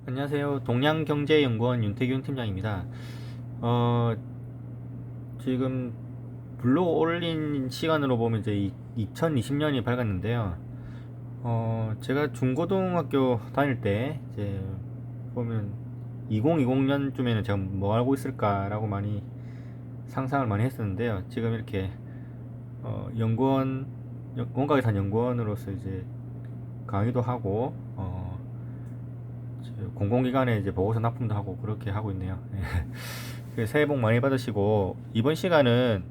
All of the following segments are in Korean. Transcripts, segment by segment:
안녕하세요. 동양경제연구원 윤태균 팀장입니다. 어, 지금 블로그 올린 시간으로 보면 이제 2020년이 밝았는데요. 제가 중고등학교 다닐 때 이제 보면 2020년쯤에는 제가 뭐 하고 있을까라고 많이 상상을 많이 했었는데요. 지금 이렇게 연구원, 원가에 산 연구원으로서 이제 강의도 하고 공공기관에 이제 보고서 납품도 하고 그렇게 하고 있네요. 새해 복 많이 받으시고, 이번 시간은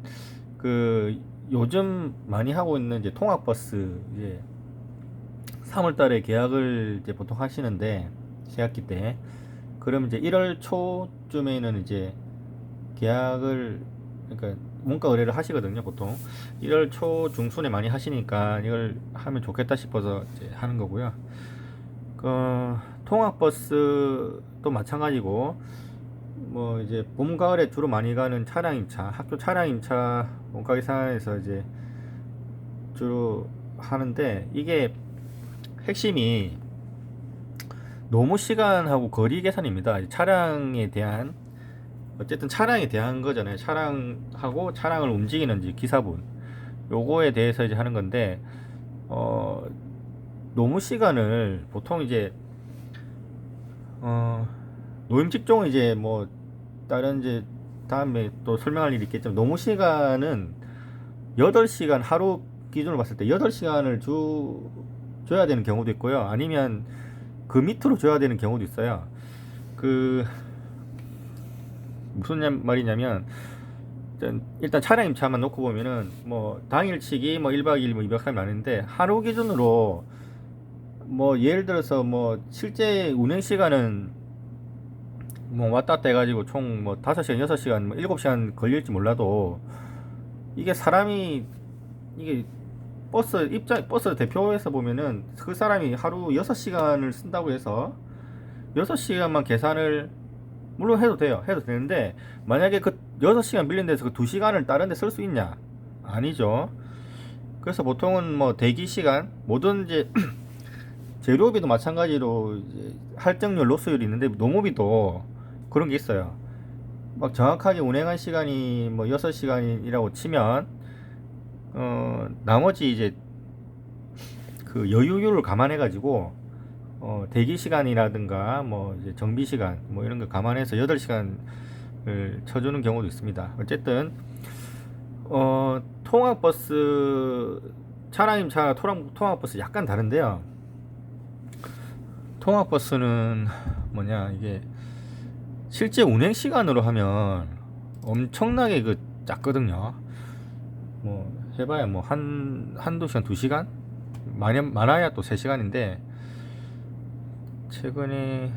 그 요즘 많이 하고 있는 이제 통학버스 이제 3월 달에 계약을 이제 보통 하시는데, 계약기 때 그럼 이제 1월 초쯤에는 이제 계약을, 그러니까 문가 의뢰를 하시거든요. 보통 1월 초 중순에 많이 하시니까 이걸 하면 좋겠다 싶어서 이제 하는 거고요. 통학버스도 마찬가지고, 뭐 이제 봄 가을에 주로 많이 가는 차량임차, 학교 차량임차 원가 계산에서 이제 주로 하는데, 이게 핵심이 노무 시간하고 거리 계산입니다. 차량에 대한, 어쨌든 차량에 대한 거잖아요. 차량하고 차량을 움직이는 이제 기사분, 요거에 대해서 이제 하는 건데, 어 노무 시간을 보통 이제 노임 직종은 이제 뭐 다른 이제 다음에 또 설명할 일이 있겠지만, 노무 시간은 8시간, 하루 기준으로 봤을 때 8시간을 줘야 되는 경우도 있고요. 아니면 그 밑으로 줘야 되는 경우도 있어요. 그 무슨 말이냐면, 일단 차량 임차만 놓고 보면은 뭐 당일치기 뭐 1박 2일 뭐 2박 3일 많은데, 하루 기준으로 뭐 예를 들어서 뭐 실제 운행 시간은 뭐 왔다 갔다 해가지고 총 뭐 5시간, 6시간, 뭐 7시간 걸릴지 몰라도, 이게 사람이, 이게 버스 대표에서 보면은 그 사람이 하루 6시간을 쓴다고 해서 6시간만 계산을 물론 해도 돼요. 해도 되는데, 만약에 그 6시간 밀린 데서 그 2시간을 다른 데 쓸 수 있냐? 아니죠. 그래서 보통은 뭐 대기 시간, 모든 이제 재료비도 마찬가지로 이제 할증률, 로스율이 있는데, 노무비도 그런 게 있어요. 막 정확하게 운행한 시간이 뭐 6시간이라고 치면, 나머지 이제 그 여유율을 감안해 가지고, 대기 시간이라든가 뭐 이제 정비 시간 뭐 이런 거 감안해서 8시간을 쳐주는 경우도 있습니다. 어쨌든 통학버스, 차량임차 통학버스 약간 다른데요. 통학버스는 뭐냐, 이게 실제 운행 시간으로 하면 엄청나게 그 작거든요. 뭐 해봐야 뭐 한두 시간, 2시간, 많아야 또 3시간인데, 최근에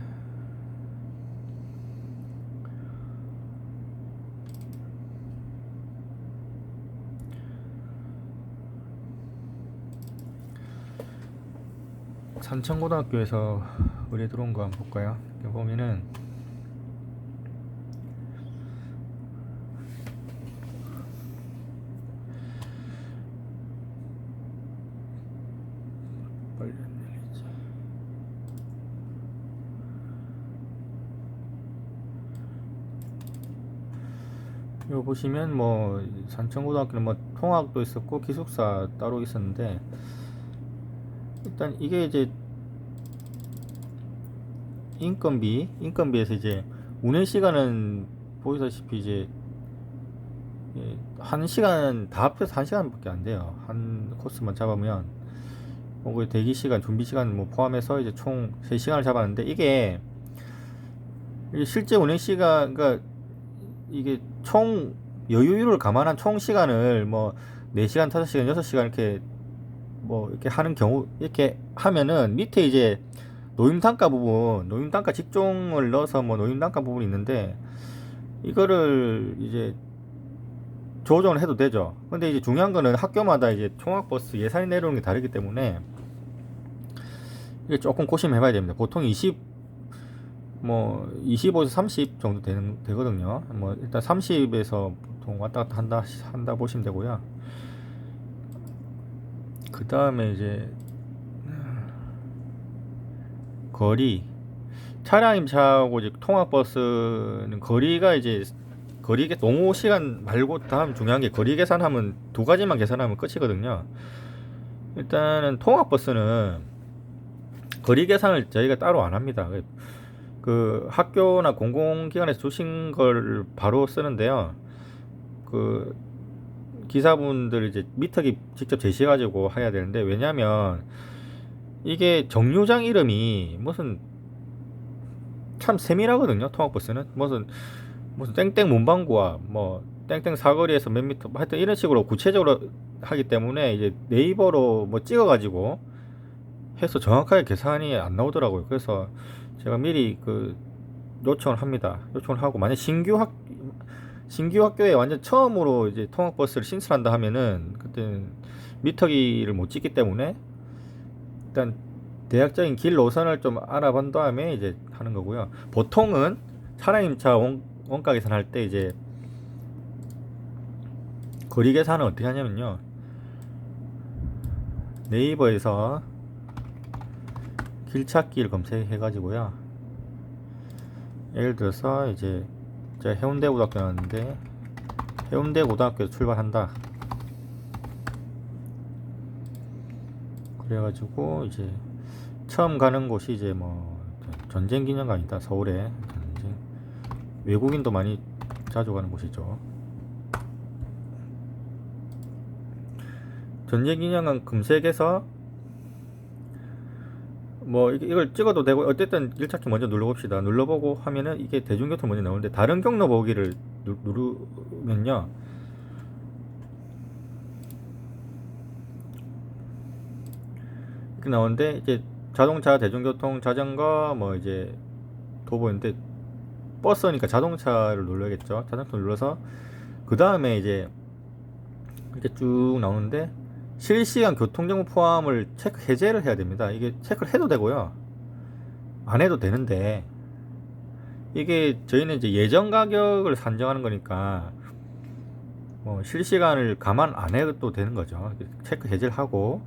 산천고등학교에서 의뢰 들어온 거 한번 볼까요? 여기 보면은 여기 보시면 뭐 산천고등학교는 뭐 통학도 있었고 기숙사 따로 있었는데, 일단 이게 이제 인건비에서 이제 운행 시간은 보시다시피 이제, 한 시간 다 합해서 한 시간밖에 안 돼요. 한 코스만 잡으면 뭐 그 대기 시간, 준비 시간 뭐 포함해서 이제 총 3시간을 잡았는데, 이게 실제 운행 시간, 그러니까 이게 총 여유율을 감안한 총 시간을 뭐 4시간, 5시간, 6시간 이렇게 뭐 이렇게 하는 경우, 이렇게 하면은 밑에 이제 노임 단가 직종을 넣어서 뭐 노임 단가 부분이 있는데, 이거를 이제 조정을 해도 되죠. 근데 이제 중요한 거는 학교마다 이제 통학버스 예산이 내려오는 게 다르기 때문에 이게 조금 고심해 봐야 됩니다. 보통 25에서 30 정도 되거든요. 뭐 일단 30에서 보통 왔다 갔다 한다 보시면 되고요. 그 다음에 이제 거리, 차량 임차하고 이제 통학버스는 거리 동호 시간 말고 다음 중요한 게 거리 계산하면 두 가지만 계산하면 끝이거든요. 일단은 통학버스는 거리 계산을 저희가 따로 안 합니다. 그 학교나 공공기관에서 주신 걸 바로 쓰는데요. 그 기사분들 이제 미터기 직접 제시해가지고 해야 되는데, 왜냐면 이게 정류장 이름이 무슨 참 세밀하거든요. 통학버스는 무슨 땡땡 문방구와 뭐 땡땡 사거리에서 몇 미터 뭐 하여튼 이런 식으로 구체적으로 하기 때문에 이제 네이버로 뭐 찍어가지고 해서 정확하게 계산이 안 나오더라고요. 그래서 제가 미리 그 요청을 합니다. 요청을 하고, 만약 신규 학교에 완전 처음으로 이제 통학버스를 신설한다 하면은 그때는 미터기를 못 찍기 때문에 일단 대략적인 길 노선을 좀 알아본 다음에 이제 하는 거고요. 보통은 차량 임차 원가 계산할 때 이제 거리 계산은 어떻게 하냐면요. 네이버에서 길찾기를 검색해 가지고요. 예를 들어서 이제 제가 해운대 고등학교 나왔는데, 해운대 고등학교에서 출발한다. 그래가지고 이제 처음 가는 곳이 이제 뭐 전쟁기념관이다. 서울에 외국인도 많이 자주 가는 곳이죠. 전쟁기념관 검색해서 뭐 이걸 찍어도 되고, 어쨌든 길찾기 먼저 눌러봅시다. 눌러보고 하면은 이게 대중교통 먼저 나오는데, 다른 경로 보기를 누르면요, 이렇게 나오는데 이제 자동차, 대중교통, 자전거 뭐 이제 도보인데, 버스니까 자동차를 눌러야겠죠. 자동차 눌러서 그 다음에 이제 이렇게 쭉 나오는데, 실시간 교통정보 포함을 체크 해제를 해야 됩니다. 이게 체크를 해도 되고요, 안 해도 되는데, 이게 저희는 이제 예정 가격을 산정하는 거니까 뭐 실시간을 감안 안 해도 되는 거죠. 체크 해제를 하고,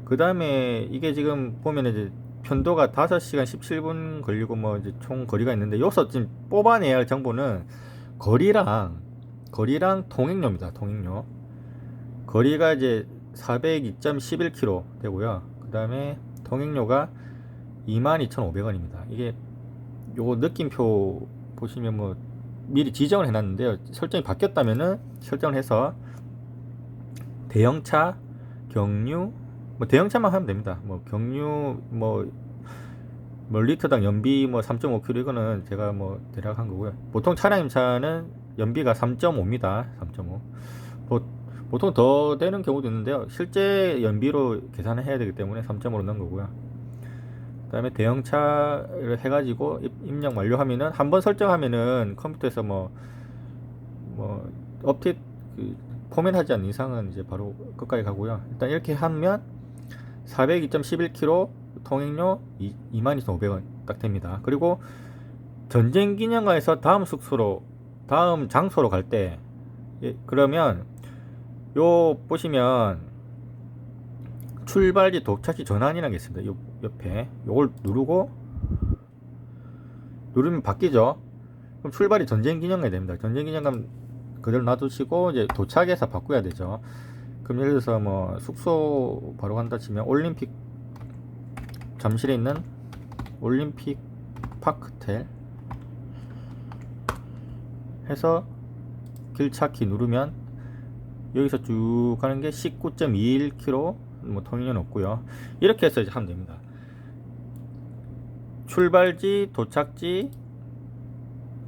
그 다음에 이게 지금 보면 이제 편도가 5시간 17분 걸리고 뭐 이제 총 거리가 있는데, 여기서 지금 뽑아내야 할 정보는 거리랑 통행료입니다. 통행료. 거리가 이제 402.11km 되고요. 그 다음에 통행료가 22,500원입니다. 이게 요거 느낌표 보시면 뭐 미리 지정을 해놨는데요. 설정이 바뀌었다면은 설정을 해서 대형차, 경유, 뭐 대형차만 하면 됩니다. 뭐 경유 뭐 리터당 연비 뭐 3.5km, 이거는 제가 뭐 대략 한 거고요. 보통 차량 임차는 연비가 3.5입니다. 3.5. 보통 더 되는 경우도 있는데요. 실제 연비로 계산을 해야 되기 때문에 3.5로 넣은 거고요. 그 다음에 대형차를 해가지고 입력 완료하면은, 한번 설정하면은 컴퓨터에서 뭐 업데이트 포맷하지 않는 이상은 이제 바로 끝까지 가고요. 일단 이렇게 하면 402.11km 통행료 22,500원 딱 됩니다. 그리고 전쟁기념관에서 다음 장소로 갈 때, 그러면 요 보시면 출발지 도착지 전환이라는 게 있습니다. 요 옆에 요걸 누르면 바뀌죠. 그럼 출발이 전쟁기념관이 됩니다. 전쟁기념관 그대로 놔두시고 이제 도착해서 바꿔야 되죠. 그럼 예를 들어서 뭐 숙소 바로 간다 치면 올림픽 잠실에 있는 올림픽 파크텔 해서 길찾기 누르면 여기서 쭉 가는 게 19.21km, 뭐 통행료는 없고요. 이렇게 해서 이제 하면 됩니다. 출발지, 도착지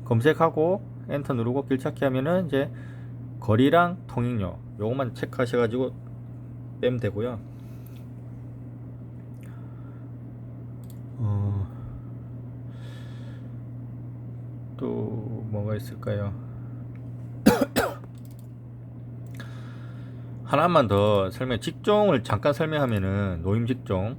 검색하고 엔터 누르고 길찾기 하면은 이제 거리랑 통행료 요것만 체크하셔가지고 빼면 되고요. 또 뭐가 있을까요? 하나만 더 직종을 잠깐 설명하면은, 노임 직종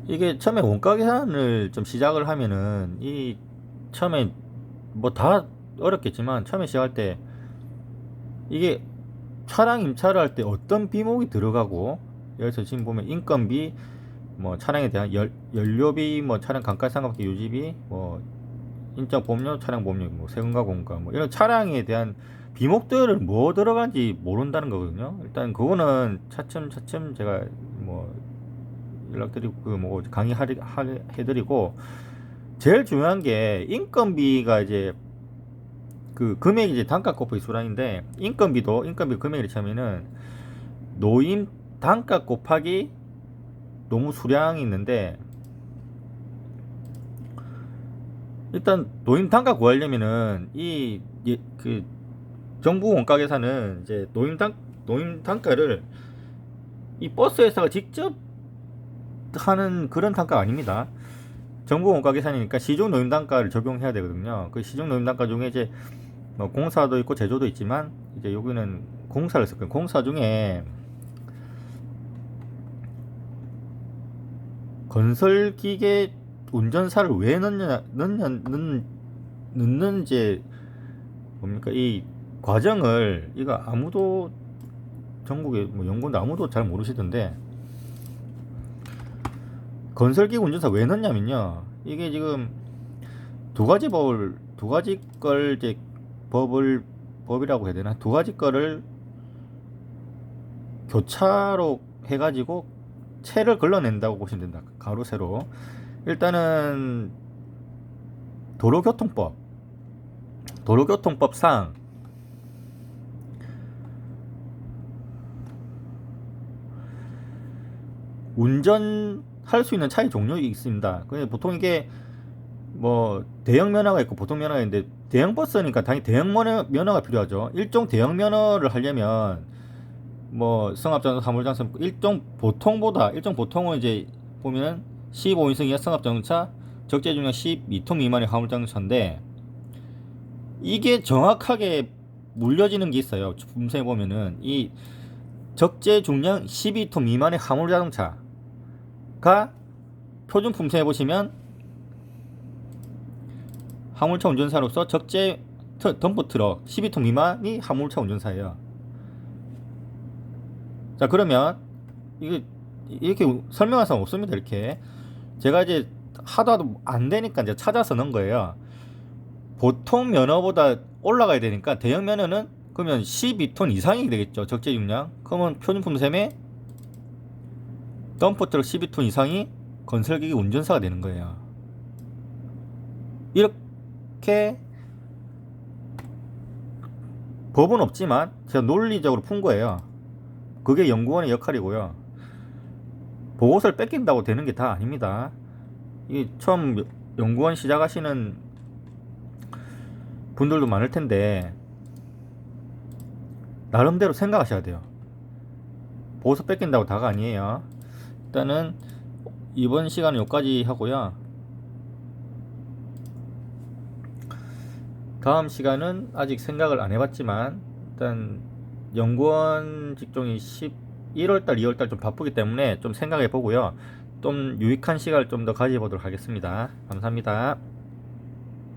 이게 처음에 원가 계산을 좀 시작을 하면은 이 처음에 뭐 다 어렵겠지만 처음에 시작할 때 이게 차량 임차를 할 때 어떤 비목이 들어가고, 여기서 지금 보면 인건비, 뭐 차량에 대한 연료비, 뭐 차량 감가상각비, 유지비, 뭐 인적 보험료, 차량 보험료, 뭐 세금과 공과, 뭐 이런 차량에 대한 비목들을 뭐 들어간지 모른다는 거거든요. 일단 그거는 차츰차츰 제가 뭐 연락드리고 그 뭐 강의해드리고, 제일 중요한 게 인건비가 이제 그 금액이 이제 단가 곱하기 수량인데, 인건비 금액을 치면은 노임 단가 곱하기 노무 수량이 있는데, 일단 노임 단가 구하려면은 그 정부 원가 계산은 이제 노임 단가를 이 버스 회사가 직접 하는 그런 단가가 아닙니다. 정부 원가 계산이니까 시중 노임 단가를 적용해야 되거든요. 그 시중 노임 단가 중에 이제 뭐 공사도 있고 제조도 있지만, 이제 여기는 공사를 썼거든요. 공사 중에 건설기계 운전사를 왜 넣는 이제 뭡니까, 이 과정을 이거 아무도 전국에 뭐 연구원도 아무도 잘 모르시던데, 건설기계 운전사 왜 넣냐면요, 이게 지금 두 가지 걸 이제 법이라고 해야 되나, 두 가지 거를 교차로 해가지고 채를 걸러낸다고 보시면 된다. 가로 세로. 일단은 도로교통법상 운전할 수 있는 차의 종류가 있습니다. 보통 이게 뭐 대형 면허가 있고 보통 면허가 있는데, 대형 버스니까 당연히 대형 면허가 필요하죠. 일종 대형 면허를 하려면 뭐 승합자동차, 화물장차, 일종 보통은 이제 보면 15인승 이하 승합자동차, 적재 중량 12톤 미만의 화물장차인데, 이게 정확하게 물려지는 게 있어요. 품새에 보면은 이 적재 중량 12톤 미만의 화물자동차가 표준 품새에 보시면 화물차 운전사로서 적재 덤프트럭 12톤 미만이 화물차 운전사예요. 자, 그러면 이게 이렇게 설명할 수 없습니다. 이렇게 제가 이제 하도 안 되니까 이제 찾아서 넣은 거예요. 보통 면허보다 올라가야 되니까 대형 면허는 그러면 12톤 이상이 되겠죠. 적재 중량. 그러면 표준 품셈에 덤프트럭 12톤 이상이 건설기계 운전사가 되는 거예요. 이렇게 법은 없지만 제가 논리적으로 푼 거예요. 그게 연구원의 역할이고요. 보고서를 뺏긴다고 되는 게 다 아닙니다. 이 처음 연구원 시작하시는 분들도 많을 텐데, 나름대로 생각하셔야 돼요. 보고서 뺏긴다고 다가 아니에요. 일단은 이번 시간은 여기까지 하고요. 다음 시간은 아직 생각을 안 해봤지만, 일단 연구원 직종이 1월달, 2월달 좀 바쁘기 때문에 좀 생각해 보고요. 좀 유익한 시간을 좀 더 가져보도록 하겠습니다. 감사합니다.